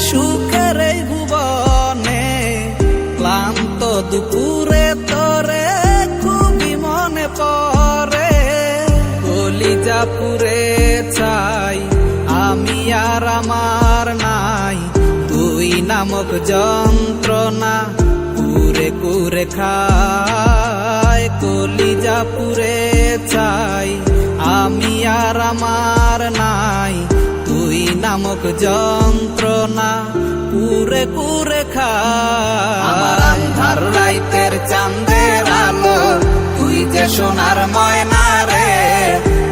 সুখের এই ভুবনে ক্লান্ত দুপুরে তোরে খুবই মনে পড়ে। কলিজা পুরে চাই আমি আর আমার নাই, তুই নামক যন্ত্রণা কুরে কুরে খায়। কলিজা পুরে চাই আমি আর আমার নাই, তুই নামক যন্ত্রণা কুরে কুরে খায়। আমার আন্ধার রাইতের চাঁদের আলো তুই যে সোনার ময়না রে,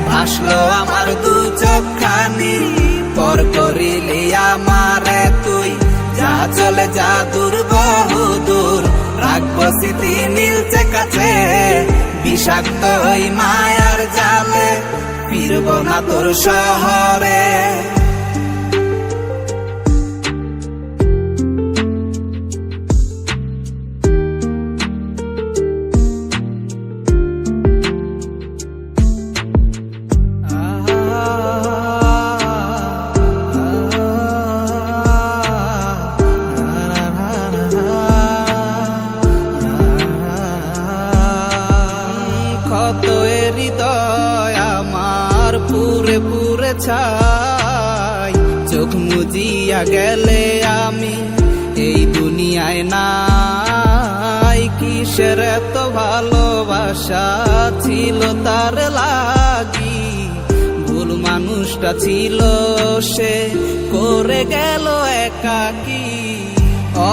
ভাসলো আমার দু চোখখানি পর করিলি আমারে তুই। যা চলে যা দূর বহু দূর, রাখবো স্মৃতি নীলচে কাছে। বিষাক্ত ওই মায়ার জালে ফিরব না তোর শহরে। কত হৃদয় আমার পুরে পুরে ছাই, চোখ মুজিয়া গেলে আমি এই দুনিয়ায় নাই। কিসের এত ভালোবাসা ছিল তার লাগি, ভুল মানুষটা ছিল সে করে গেল একাকী।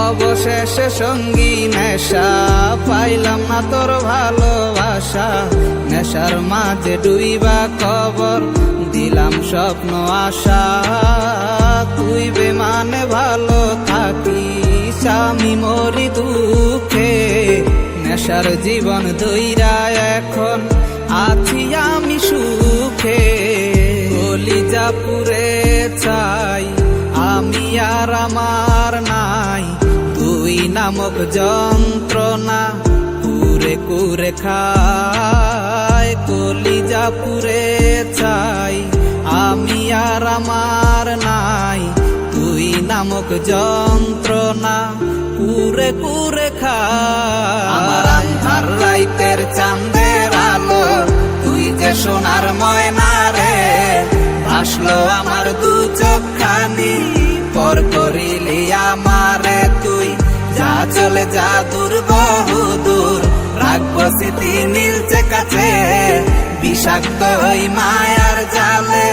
অবশেষে সঙ্গী নেশা পাইলাম না তোর ভালোবাসা, নেশার মাঝে ডুইবা কবর দিলাম স্বপ্ন আশা। তুই বেমানে ভালো থাকিস আমি মরি দুঃখে, নেশার জীবন ধইরা এখন আছি আমি সুখে। কলিজা পুরে চাই আমি আর আমার নাই, তুই নামক যন্ত্রণা কুরে কুরে খায়। কলিজা পুরে চাই আমি আর আমার নাই, তুই নামক যন্ত্রণা কুরে কুরে খায়। আমার আন্ধার রাইতের চাঁদের আলো তুই যে সোনার ময়না রে, ভাসলো আমার দু চোখখানি পর করিলি আমারে তুই। যা চলে যা দূর বহু দূর, রাখবো স্মৃতি নীলচে কাছে। বিষাক্ত ওই মায়ার জালে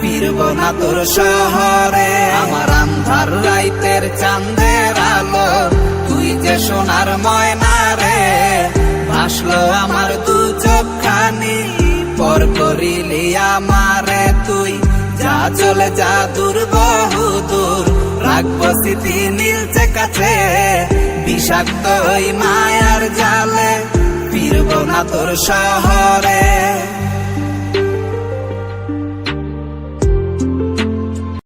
ফিরব না তোর শহরে। আমার আন্ধার রাইতের চাঁদের আলো তুই যে সোনার ময়না রে, ভাসলো আমার দু চোখখানি পর করিলি আমারে তুই। যা চলে যা দূর বহু দূর, রাখবো স্মৃতি নীলচে কাছে। বিষাক্ত ওই মায়ার জালে ফিরব না তোর শহরে।